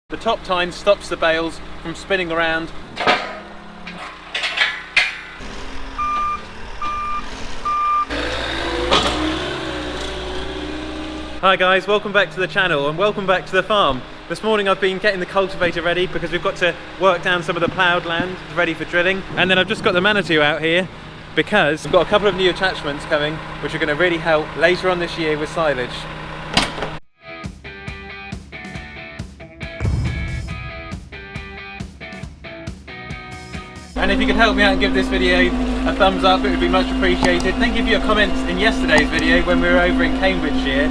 The top tine stops the bales from spinning around. Hi guys, welcome back to the channel and welcome back to the farm. This morning I've been getting the cultivator ready because we've got to work down some of the ploughed land ready for drilling. And then I've just got the Manitou out here because we've got a couple of new attachments coming which are going to really help later on this year with silage. And if you could help me out and give this video a thumbs up, it would be much appreciated. Thank you for your comments in yesterday's video when we were over in Cambridgeshire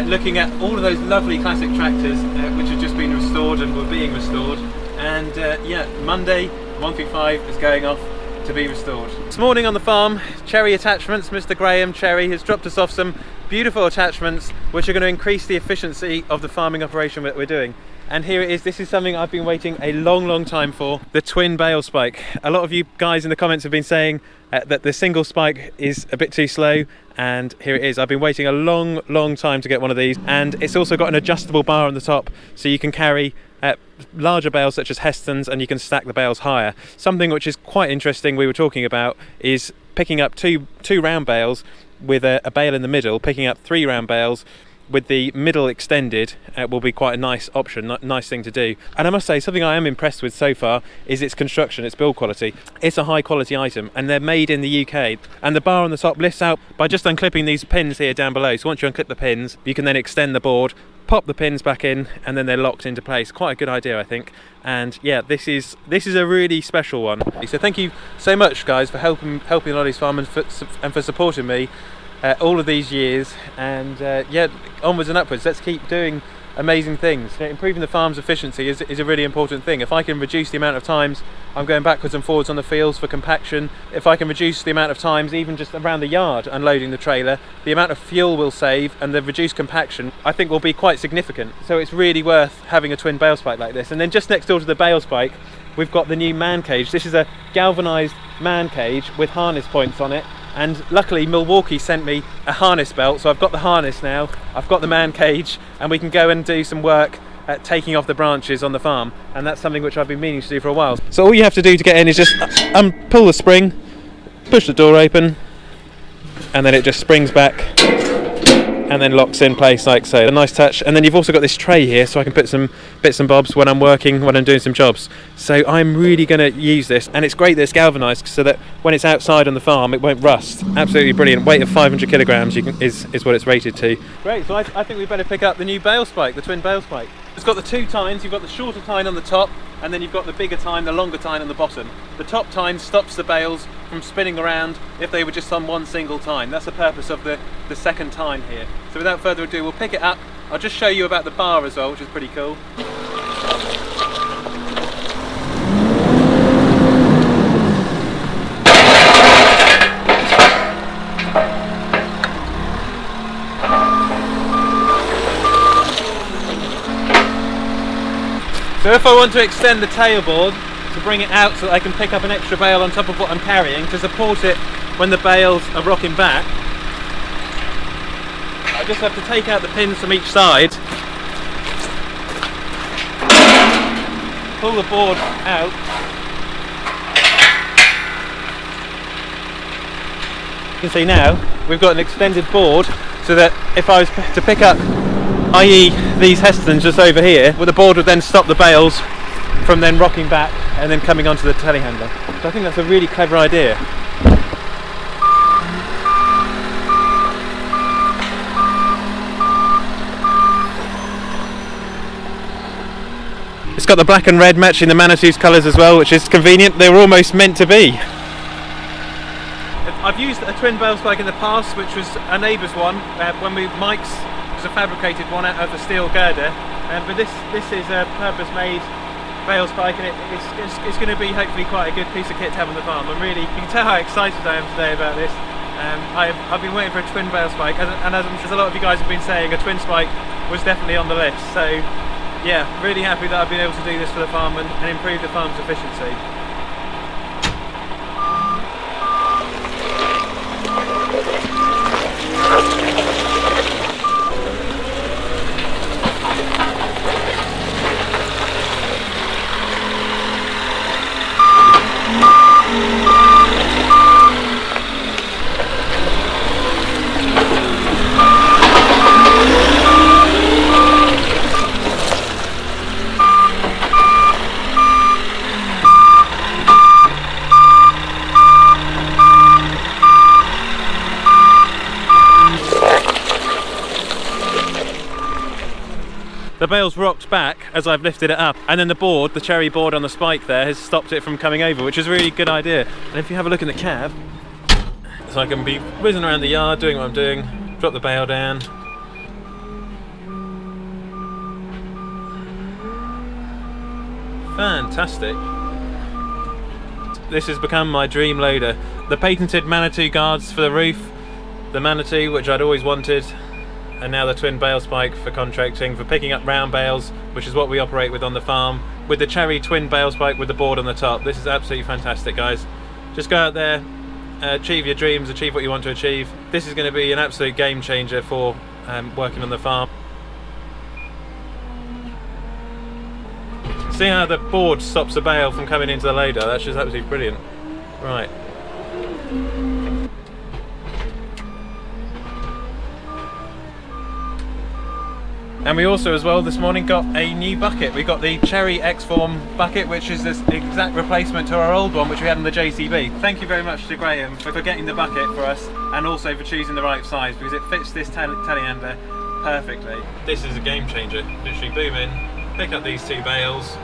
looking at all of those lovely classic tractors which have just been restored and were being restored. And yeah, Monday 135 is going off to be restored. This morning on the farm, Cherry Attachments, Mr. Graham Cherry has dropped us off some beautiful attachments which are going to increase the efficiency of the farming operation that we're doing. And here it is. This is something I've been waiting a long time for, the Twin Bale Spike. A lot of you guys in the comments have been saying that the single spike is a bit too slow, and here it is. I've been waiting a long time to get one of these, and it's also got an adjustable bar on the top so you can carry larger bales such as Hestons, and you can stack the bales higher. Something which is quite interesting we were talking about is picking up two round bales with a bale in the middle, picking up 3 round bales with the middle extended will be quite a nice option, nice thing to do. And I must say, something I am impressed with so far is its construction, its build quality. It's a high quality item and they're made in the UK, and the bar on the top lifts out by just unclipping these pins here down below. So once you unclip the pins, you can then extend the board, pop the pins back in, and then they're locked into place. Quite a good idea, I think. And yeah, this is a really special one. So thank you so much guys for helping Lorries Farm and for supporting me all of these years, and yeah, onwards and upwards. Let's keep doing amazing things. Improving the farm's efficiency is a really important thing. If I can reduce the amount of times I'm going backwards and forwards on the fields for compaction, if I can reduce the amount of times even just around the yard unloading the trailer, the amount of fuel we'll save and the reduced compaction I think will be quite significant. So it's really worth having a twin bale spike like this. And then just next door to the bale spike we've got the new man cage. This is a galvanised man cage with harness points on it. And luckily Milwaukee sent me a harness belt, so I've got the harness now, I've got the man cage, and we can go and do some work at taking off the branches on the farm. And that's something which I've been meaning to do for a while. So all you have to do to get in is just pull the spring, push the door open, and then it just springs back and then locks in place like so. A nice touch. And then you've also got this tray here so I can put some bits and bobs when I'm working, when I'm doing some jobs. So I'm really going to use this, and it's great that it's galvanised so that when it's outside on the farm it won't rust. Absolutely brilliant. Weight of 500 kilograms is what it's rated to. Great, so I think we better pick up the new bale spike, the twin bale spike. It's got the 2 tines. You've got the shorter tine on the top, and then you've got the bigger tine, the longer tine on the bottom. The top tine stops the bales from spinning around if they were just on one single tine. That's the purpose of the second tine here. So without further ado, we'll pick it up. I'll just show you about the bar as well, which is pretty cool. So if I want to extend the tailboard to bring it out so that I can pick up an extra bale on top of what I'm carrying to support it when the bales are rocking back, I just have to take out the pins from each side, pull the board out, you can see now we've got an extended board so that if I was to pick up, i.e. these Hestons just over here, well, the board would then stop the bales from then rocking back and then coming onto the telehandler. So I think that's a really clever idea. It's got the black and red matching the Manitou's colours as well, which is convenient. They were almost meant to be. I've used a twin bale spike in the past, which was a neighbour's one, when Mike's was a fabricated one out of a steel girder, but this is a purpose-made bale spike, and it's going to be hopefully quite a good piece of kit to have on the farm. You can tell how excited I am today about this. I've been waiting for a twin bale spike, and as a lot of you guys have been saying, a twin spike was definitely on the list. So yeah, really happy that I've been able to do this for the farm and improve the farm's efficiency. the bale's rocked back as I've lifted it up, and then the board, the cherry board on the spike there, has stopped it from coming over, which is a really good idea. And if you have a look in the cab, so I can be whizzing around the yard doing what I'm doing, drop the bale down. Fantastic. This has become my dream loader. The patented Manitou guards for the roof, the Manitou which I'd always wanted, and now the twin bale spike for contracting, for picking up round bales, which is what we operate with on the farm, with the Cherry Twin Bale Spike with the board on the top. This is absolutely fantastic, guys. Just go out there, achieve your dreams, achieve what you want to achieve. This is going to be an absolute game changer for working on the farm. See how the board stops the bale from coming into the loader? That's just absolutely brilliant. Right. And we also as well this morning got a new bucket. We got the Cherry X-Form bucket, which is this exact replacement to our old one which we had in the JCB. Thank you very much to Graham for getting the bucket for us, and also for choosing the right size, because it fits this telehandler perfectly. This is a game changer. Literally boom in, pick up these two bales,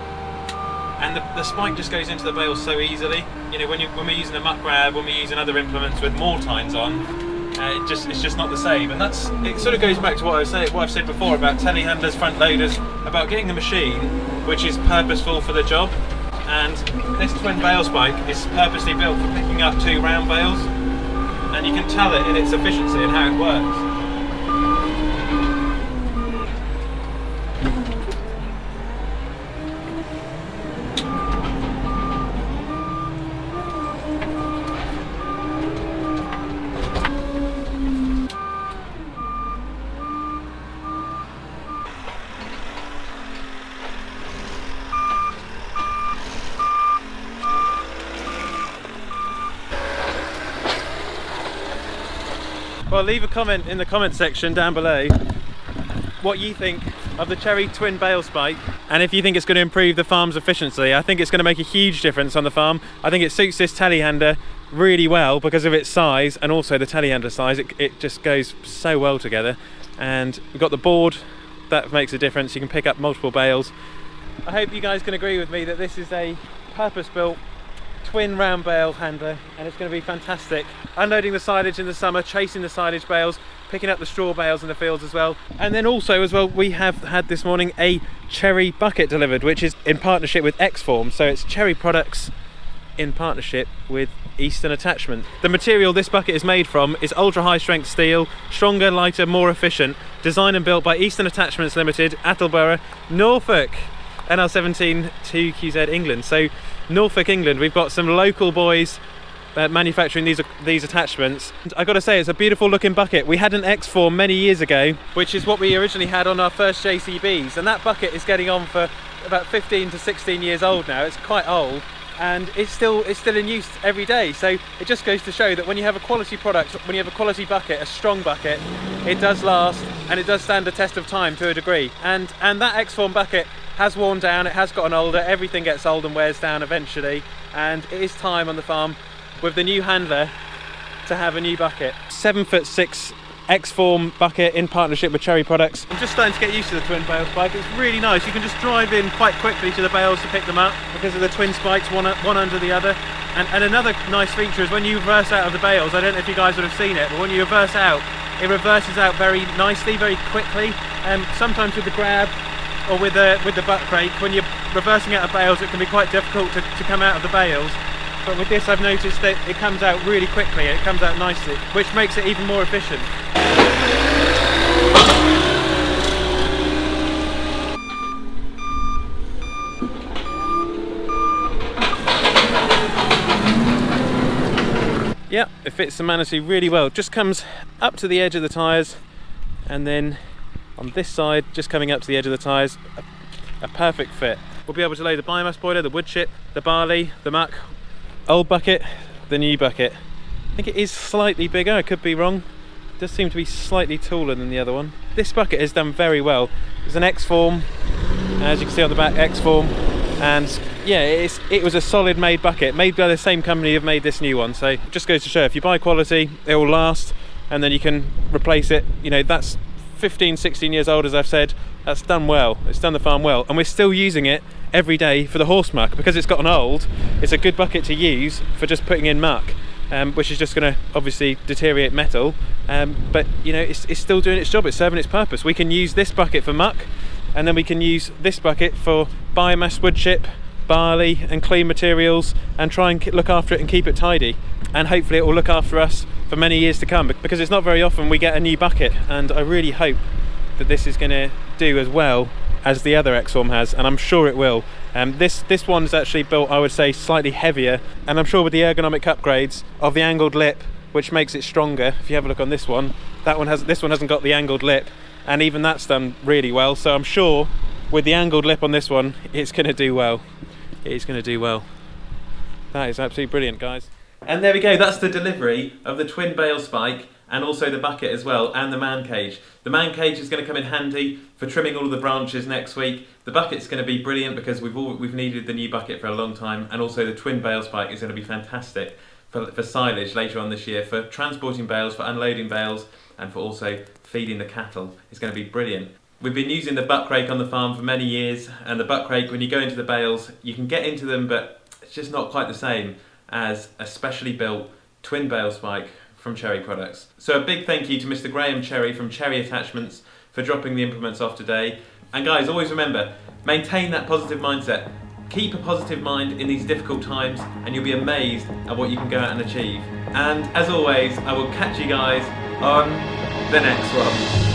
and the spike just goes into the bales so easily. You know, when we're using a muck grab, when we're using other implements with more tines on, it's just not the same. And it sort of goes back to what I've said before about telehandlers, front loaders, about getting a machine which is purposeful for the job. And this twin bale spike is purposely built for picking up two round bales, and you can tell it in its efficiency and how it works. Well, leave a comment in the comment section down below what you think of the Cherry Twin Bale Spike, and if you think it's going to improve the farm's efficiency. I think it's going to make a huge difference on the farm. I think it suits this telehandler really well because of its size, and also the telehandler size. It just goes so well together. And we've got the board, that makes a difference. You can pick up multiple bales. I hope you guys can agree with me that this is a purpose-built twin round bale handler, and it's going to be fantastic. Unloading the silage in the summer, chasing the silage bales, picking up the straw bales in the fields as well. And then also as well, we have had this morning a Cherry bucket delivered, which is in partnership with X-Form. So it's Cherry products in partnership with Eastern Attachment. The material this bucket is made from is ultra high strength steel, stronger, lighter, more efficient. Designed and built by Eastern Attachments Limited, Attleborough, Norfolk, NL17 2QZ England. So Norfolk, England, we've got some local boys manufacturing these attachments. I got to say, it's a beautiful looking bucket. We had an X-Form many years ago, which is what we originally had on our first JCBs, and that bucket is getting on for about 15 to 16 years old now. It's quite old, and it's still in use every day. So it just goes to show that when you have a quality product, when you have a quality bucket, a strong bucket, it does last, and it does stand the test of time to a degree. And that X-Form bucket has worn down, it has gotten older, everything gets old and wears down eventually, and it is time on the farm with the new handler to have a new bucket. 7'6" X-Form bucket in partnership with Cherry products. I'm just starting to get used to the twin bale spike. It's really nice. You can just drive in quite quickly to the bales to pick them up because of the twin spikes, one under the other. And another nice feature is when you reverse out of the bales, I don't know if you guys would have seen it, but when you reverse out, it reverses out very nicely, very quickly. Sometimes with the grab or with the butt brake, when you're reversing out of bales, it can be quite difficult to come out of the bales. But with this, I've noticed that it comes out really quickly, and it comes out nicely, which makes it even more efficient. Yeah, it fits the Manitou really well. It just comes up to the edge of the tyres, and then on this side, just coming up to the edge of the tyres, a perfect fit. We'll be able to load the biomass boiler, the wood chip, the barley, the muck, old bucket, the new bucket. I think it is slightly bigger, I could be wrong. It does seem to be slightly taller than the other one. This bucket has done very well. It's an X-Form, as you can see on the back, X-Form. And yeah, it was a solid made bucket, made by the same company who've made this new one. So it just goes to show, if you buy quality, it will last, and then you can replace it. You know, that's 15, 16 years old, as I've said. That's done well. It's done the farm well, and we're still using it every day for the horse muck. Because it's gotten old, it's a good bucket to use for just putting in muck, which is just going to obviously deteriorate metal, but you know, it's still doing its job. It's serving its purpose. We can use this bucket for muck, and then we can use this bucket for biomass wood chip, barley and clean materials, and try and look after it and keep it tidy, and hopefully it will look after us for many years to come, because it's not very often we get a new bucket, and I really hope that this is going to do as well as the other X-Form has, and I'm sure it will. This one is actually built, I would say, slightly heavier, and I'm sure with the ergonomic upgrades of the angled lip, which makes it stronger. If you have a look on this one, this one hasn't got the angled lip, and even that's done really well, so I'm sure with the angled lip on this one, it's going to do well. It is going to do well. That is absolutely brilliant, guys. And there we go, that's the delivery of the Twin Bale Spike, and also the bucket as well, and the man cage. The man cage is going to come in handy for trimming all of the branches next week. The bucket's going to be brilliant because we've needed the new bucket for a long time, and also the Twin Bale Spike is going to be fantastic for silage later on this year, for transporting bales, for unloading bales, and for also feeding the cattle. It's going to be brilliant. We've been using the buck rake on the farm for many years, and the buck rake, when you go into the bales, you can get into them, but it's just not quite the same as a specially built Twin Bale Spike from Cherry Products. So a big thank you to Mr. Graham Cherry from Cherry Attachments for dropping the implements off today. And guys, always remember, maintain that positive mindset. Keep a positive mind in these difficult times, and you'll be amazed at what you can go out and achieve. And as always, I will catch you guys on the next one.